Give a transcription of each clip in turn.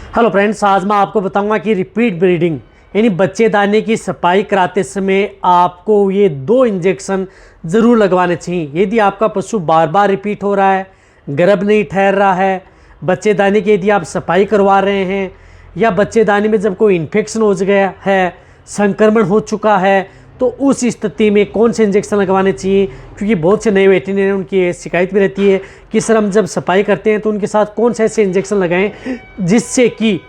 Hello friends, आज मैं आपको बताऊंगा कि रिपीट ब्रीडिंग यानी बच्चेदानी की सफाई कराते समय आपको ये 2 इंजेक्शन ज़रूर लगवाने चाहिए। यदि आपका पशु बार बार रिपीट हो रहा है, गर्भ नहीं ठहर रहा है, बच्चेदानी की यदि आप सफाई करवा रहे हैं या बच्चेदानी में जब कोई इन्फेक्शन हो गया है, संक्रमण हो चुका है, तो उस स्थिति में कौन से इंजेक्शन लगवाने चाहिए। क्योंकि बहुत से नए वेटरनरी उनकी शिकायत भी रहती है कि सर हम जब सफाई करते हैं तो उनके साथ कौन से ऐसे इंजेक्शन लगाएं जिससे कि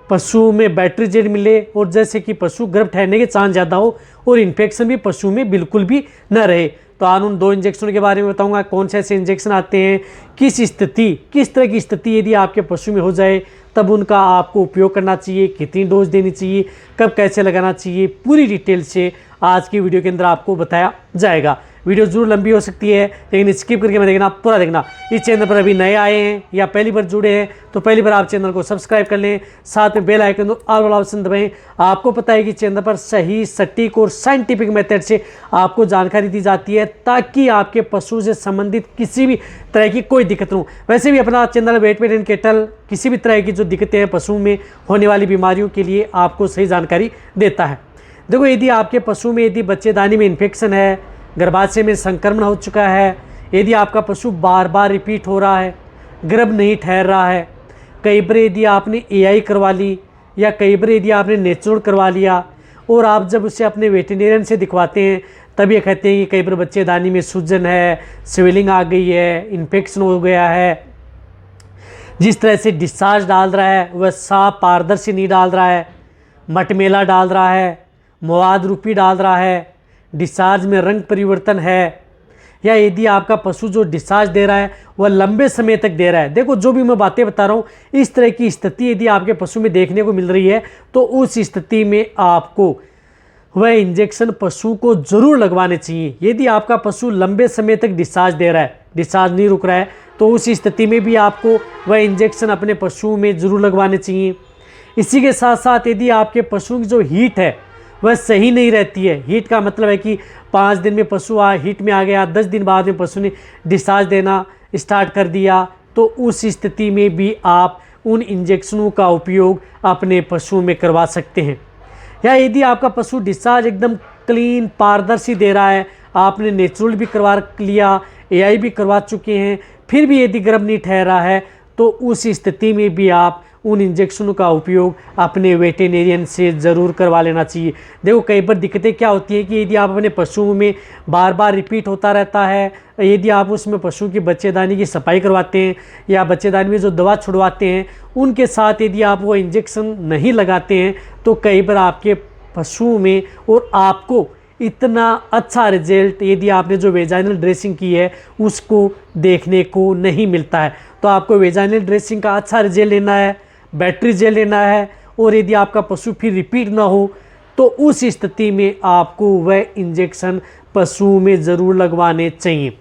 पशु में बैटरी जेल मिले और जैसे कि पशु गर्भ ठहरने के चांस ज़्यादा हो और इन्फेक्शन भी पशु में बिल्कुल भी न रहे। तो आज उन 2 इंजेक्शनों के बारे में बताऊंगा, कौन से ऐसे इंजेक्शन आते हैं, किस तरह की स्थिति यदि आपके पशु में हो जाए तब उनका आपको उपयोग करना चाहिए, कितनी डोज देनी चाहिए, कब कैसे लगाना चाहिए, पूरी डिटेल से आज की वीडियो के अंदर आपको बताया जाएगा। वीडियो जरूर लंबी हो सकती है लेकिन स्किप करके मत देखना, पूरा देखना। इस चैनल पर अभी नए आए हैं या पहली बार जुड़े हैं तो पहली बार आप चैनल को सब्सक्राइब कर लें, साथ में बेल आइकन ऑल वाला ऑप्शन दबाएं। आपको पता है कि चैनल पर सही, सटीक और साइंटिफिक मेथड से आपको जानकारी दी जाती है ताकि आपके पशु से संबंधित किसी भी तरह की कोई दिक्कत न हो। वैसे भी अपना channel vet pet and cattle किसी भी तरह की जो दिक्कतें हैं पशु में होने वाली बीमारियों के लिए आपको सही जानकारी देता है। देखो, यदि आपके पशु में यदि बच्चेदानी में इन्फेक्शन है, गर्भाशय में संक्रमण हो चुका है, यदि आपका पशु बार बार रिपीट हो रहा है, गर्भ नहीं ठहर रहा है, कई बार यदि आपने एआई करवा ली या कई बार यदि आपने नेचुरल करवा लिया और आप जब उसे अपने वेटरनरियन से दिखवाते हैं तब ये कहते हैं कि कई बार बच्चेदानी में सूजन है, स्वेलिंग आ गई है, इन्फेक्शन हो गया है, जिस तरह से डिस्चार्ज डाल रहा है वह साफ पारदर्शी नहीं डाल रहा है, मटमेला डाल रहा है, मवाद रूपी डाल रहा है, डिस्चार्ज में रंग परिवर्तन है, या यदि आपका पशु जो डिस्चार्ज दे रहा है वह लंबे समय तक दे रहा है। देखो, जो भी मैं बातें बता रहा हूँ, इस तरह की स्थिति यदि आपके पशु में देखने को मिल रही है तो उस स्थिति में आपको वह इंजेक्शन पशु को ज़रूर लगवाने चाहिए। यदि आपका पशु लंबे समय तक डिस्चार्ज दे रहा है, डिस्चार्ज नहीं रुक रहा है, तो उस स्थिति में भी आपको वह इंजेक्शन अपने पशु में ज़रूर लगवाने चाहिए। इसी के साथ साथ यदि आपके पशु की जो हीट है वह सही नहीं रहती है, हीट का मतलब है कि 5 दिन में पशु हीट में आ गया, 10 दिन बाद में पशु ने डिस्चार्ज देना स्टार्ट कर दिया, तो उस स्थिति में भी आप उन इंजेक्शनों का उपयोग अपने पशु में करवा सकते हैं। या यदि आपका पशु डिस्चार्ज एकदम क्लीन पारदर्शी दे रहा है, आपने नेचुरल भी करवा लिया, एआई भी करवा चुके हैं, फिर भी यदि गर्भ नहीं ठहरा है तो उस स्थिति में भी आप उन इंजेक्शनों का उपयोग अपने वेटरनरियन से ज़रूर करवा लेना चाहिए। देखो, कई बार दिक्कतें क्या होती हैं कि यदि आप अपने पशुओं में बार बार रिपीट होता रहता है, यदि आप उसमें पशु की बच्चेदानी की सफाई करवाते हैं या बच्चेदानी में जो दवा छुड़वाते हैं उनके साथ यदि आप वो इंजेक्शन नहीं लगाते हैं तो कई बार आपके पशुओं में और आपको इतना अच्छा रिजल्ट यदि आपने जो वेजाइनल ड्रेसिंग की है उसको देखने को नहीं मिलता है। तो आपको वेजाइनल ड्रेसिंग का अच्छा रिजल्ट लेना है, बैटरी जेल लेना है, और यदि आपका पशु फिर रिपीट ना हो तो उस स्थिति में आपको वह इंजेक्शन पशु में ज़रूर लगवाने चाहिए।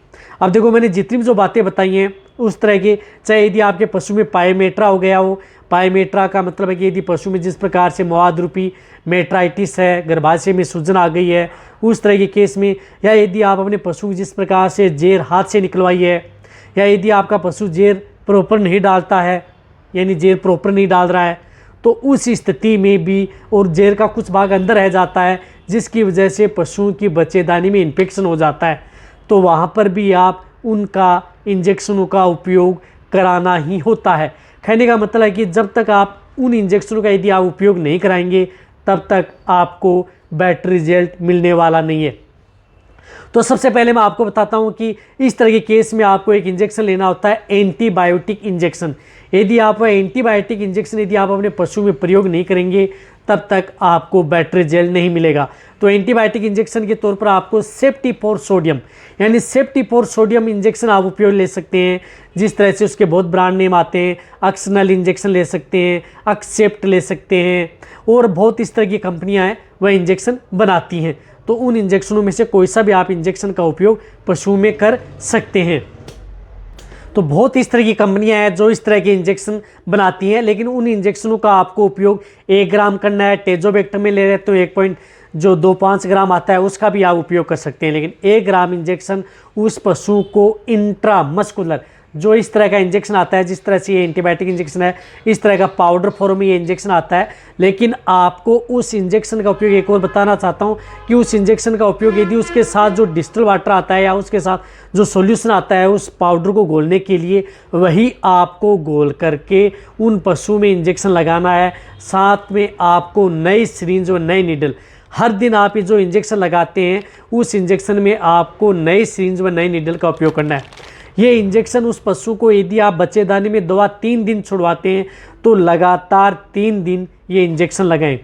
अब देखो, मैंने जितनी भी जो बातें बताई हैं उस तरह के, चाहे यदि आपके पशु में पायमेट्रा हो गया हो, पायमेट्रा का मतलब है कि यदि पशु में जिस प्रकार से मवाद रूपी मेट्राइटिस है, गर्भाशय में सूजन आ गई है, उस तरह के केस में, या यदि आप अपने पशु जिस प्रकार से जेर हाथ से निकलवाई है, या यदि आपका पशु जेर प्रॉपर नहीं डालता है यानी जेर प्रॉपर नहीं डाल रहा है, तो उस स्थिति में भी और जेर का कुछ भाग अंदर रह जाता है जिसकी वजह से पशुओं की बच्चेदानी में इन्फेक्शन हो जाता है, तो वहाँ पर भी आप उनका इंजेक्शनों का उपयोग कराना ही होता है। कहने का मतलब है कि जब तक आप उन इंजेक्शनों का यदि आप उपयोग नहीं कराएंगे तब तक आपको बेटर रिजल्ट मिलने वाला नहीं है। तो सबसे पहले मैं आपको बताता हूं कि इस तरह के केस में आपको एक इंजेक्शन लेना होता है, एंटीबायोटिक इंजेक्शन। यदि आप वह एंटीबायोटिक इंजेक्शन यदि आप अपने पशु में प्रयोग नहीं करेंगे तब तक आपको बेटर रिजल्ट नहीं मिलेगा। तो एंटीबायोटिक इंजेक्शन के तौर पर आपको सेफ्टिफोर सोडियम यानी सेफ्टिफोर सोडियम इंजेक्शन आप उपयोग ले सकते हैं। जिस तरह से उसके बहुत ब्रांड नेम आते हैं, अक्सनल इंजेक्शन ले सकते हैं, एक्सेप्ट ले सकते हैं, और बहुत इस तरह की कंपनियां हैं वह इंजेक्शन बनाती हैं। तो उन इंजेक्शनों में से कोई सा भी आप इंजेक्शन का उपयोग पशु में कर सकते हैं। तो बहुत इस तरह की कंपनियां हैं जो इस तरह के इंजेक्शन बनाती हैं, लेकिन उन इंजेक्शनों का आपको उपयोग 1 ग्राम करना है। टेजोबेक्टर में ले रहे तो 1.25 ग्राम आता है उसका भी आप उपयोग कर सकते हैं, लेकिन 1 ग्राम इंजेक्शन उस पशु को इंट्रामस्कुलर जो इस तरह का इंजेक्शन आता है, जिस तरह से ये एंटीबायोटिक इंजेक्शन है, इस तरह का पाउडर फॉर्म में ये इंजेक्शन आता है। लेकिन आपको उस इंजेक्शन का उपयोग एक और बताना चाहता हूँ कि उस इंजेक्शन का उपयोग यदि उसके साथ जो डिस्टिल वाटर आता है या उसके साथ जो सॉल्यूशन आता है उस पाउडर को घोलने के लिए, वही आपको घोल करके उन पशु में इंजेक्शन लगाना है। साथ में आपको नई सिरिंज और नई नीडल, हर दिन आप ये जो इंजेक्शन लगाते हैं उस इंजेक्शन में आपको नई सिरिंज व नई नीडल का उपयोग करना है। ये इंजेक्शन उस पशु को यदि आप बच्चेदानी में दवा 3 दिन छुड़वाते हैं तो लगातार 3 दिन ये इंजेक्शन लगाएं।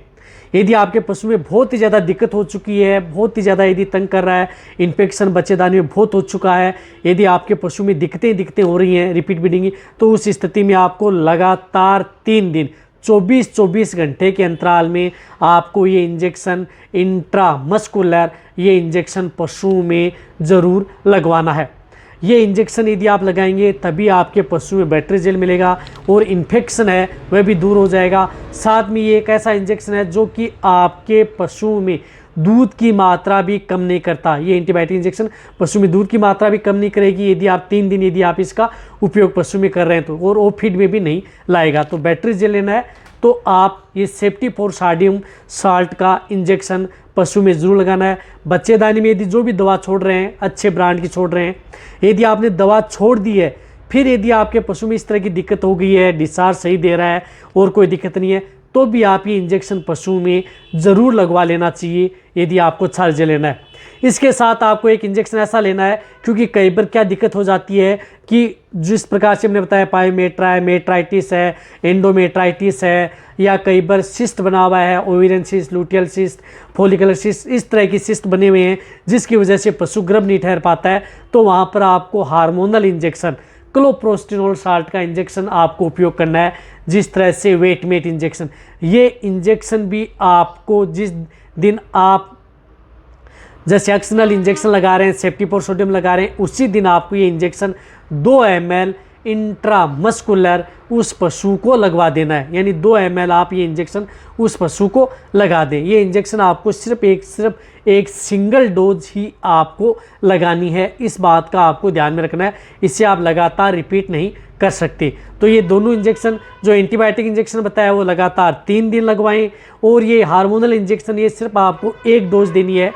यदि आपके पशु में बहुत ही ज़्यादा दिक्कत हो चुकी है, बहुत ही ज़्यादा यदि तंग कर रहा है, इन्फेक्शन बच्चेदानी में बहुत हो चुका है, यदि आपके पशु में दिक्कतें हो रही हैं रिपीट ब्रीडिंग की, तो उस स्थिति में आपको लगातार 3 दिन 24 घंटे के अंतराल में आपको ये इंजेक्शन इंट्रामस्कुलर ये इंजेक्शन पशु में ज़रूर लगवाना है। ये इंजेक्शन यदि आप लगाएंगे तभी आपके पशु में बैटरी जेल मिलेगा और इन्फेक्शन है वह भी दूर हो जाएगा। साथ में ये एक ऐसा इंजेक्शन है जो कि आपके पशु में दूध की मात्रा भी कम नहीं करता। ये एंटीबायोटिक इंजेक्शन पशु में दूध की मात्रा भी कम नहीं करेगी यदि आप 3 दिन यदि आप इसका उपयोग पशु में कर रहे हैं तो, और वो फीड में भी नहीं लाएगा। तो बैटरी जेल लेना है तो आप ये सेफ्टी फॉर सोडियम साल्ट का इंजेक्शन पशु में ज़रूर लगाना है। बच्चेदानी में यदि जो भी दवा छोड़ रहे हैं, अच्छे ब्रांड की छोड़ रहे हैं, यदि आपने दवा छोड़ दी है, फिर यदि आपके पशु में इस तरह की दिक्कत हो गई है, डिस्चार्ज सही दे रहा है और कोई दिक्कत नहीं है, तो भी आप ये इंजेक्शन पशु में ज़रूर लगवा लेना चाहिए यदि आपको चार्ज लेना है। इसके साथ आपको एक इंजेक्शन ऐसा लेना है, क्योंकि कई बार क्या दिक्कत हो जाती है कि जिस प्रकार से हमने बताया पायोमेट्राइटिस है, एंडोमेट्राइटिस है, या कई बार सिस्ट बना हुआ है, ovarian cyst, luteal cyst, follicular cyst, इस तरह की सिस्ट बने हुए हैं जिसकी वजह से पशु गर्भ नहीं ठहर पाता है, तो वहाँ पर आपको हार्मोनल इंजेक्शन क्लोप्रोस्टिनोल साल्ट का इंजेक्शन आपको उपयोग करना है। जिस तरह से वेटमेट इंजेक्शन, ये इंजेक्शन भी आपको जिस दिन आप जैसे एक्सनल इंजेक्शन लगा रहे हैं, सेफ्टी फॉर सोडियम लगा रहे हैं, उसी दिन आपको ये इंजेक्शन 2 ml इंट्रामस्कुलर उस पशु को लगवा देना है। यानी 2 ml आप ये इंजेक्शन उस पशु को लगा दें। ये इंजेक्शन आपको सिर्फ एक सिंगल डोज ही आपको लगानी है। इस बात का आपको ध्यान में रखना है, इसे आप लगातार रिपीट नहीं कर सकते। तो ये दोनों इंजेक्शन जो एंटीबायोटिक इंजेक्शन बताया वो लगातार 3 दिन लगवाएं, और ये हार्मोनल इंजेक्शन ये सिर्फ आपको 1 डोज देनी है।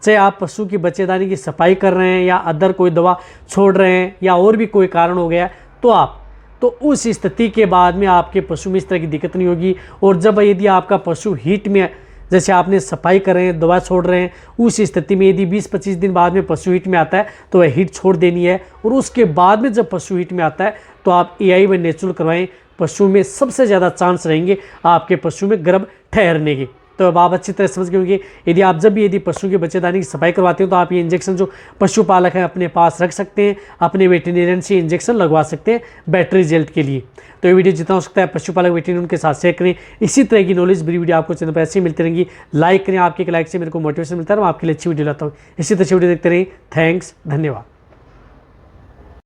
चाहे आप पशु की बच्चेदानी की सफाई कर रहे हैं या अदर कोई दवा छोड़ रहे हैं या और भी कोई कारण हो गया तो उस स्थिति के बाद में आपके पशु में इस तरह की दिक्कत नहीं होगी। और जब यदि आपका पशु हीट में, जैसे आपने सफाई कर रहे हैं, दवा छोड़ रहे हैं, उस स्थिति में यदि 20-25 दिन बाद में पशु हीट में आता है तो वह हीट छोड़ देनी है। और उसके बाद में जब पशु हीट में आता है तो आप AI व नेचुरल करवाएं। पशु में सबसे ज़्यादा चांस रहेंगे आपके पशु में गर्भ ठहरने के। तो अब आप अच्छी तरह समझ गए होंगे। यदि आप जब भी यदि पशु के बच्चेदानी की सफाई करवाते हो तो आप ये इंजेक्शन जो पशुपालक हैं अपने पास रख सकते हैं, अपने वेटेरिनियन से इंजेक्शन लगवा सकते हैं बैटरी जेल के लिए। तो ये वीडियो जितना हो सकता है पशुपालक वेटेरिनियन के साथ शेयर करें। इसी तरह की नॉलेज भरी वीडियो आपको चैनल पर ऐसे ही मिलती रहेंगी। लाइक करें, आपके एक लाइक से मेरे को मोटिवेशन मिलता है, मैं आपके लिए अच्छी वीडियो लाता हूँ। इसी तरह से वीडियो देखते रहिए। थैंक्स, धन्यवाद।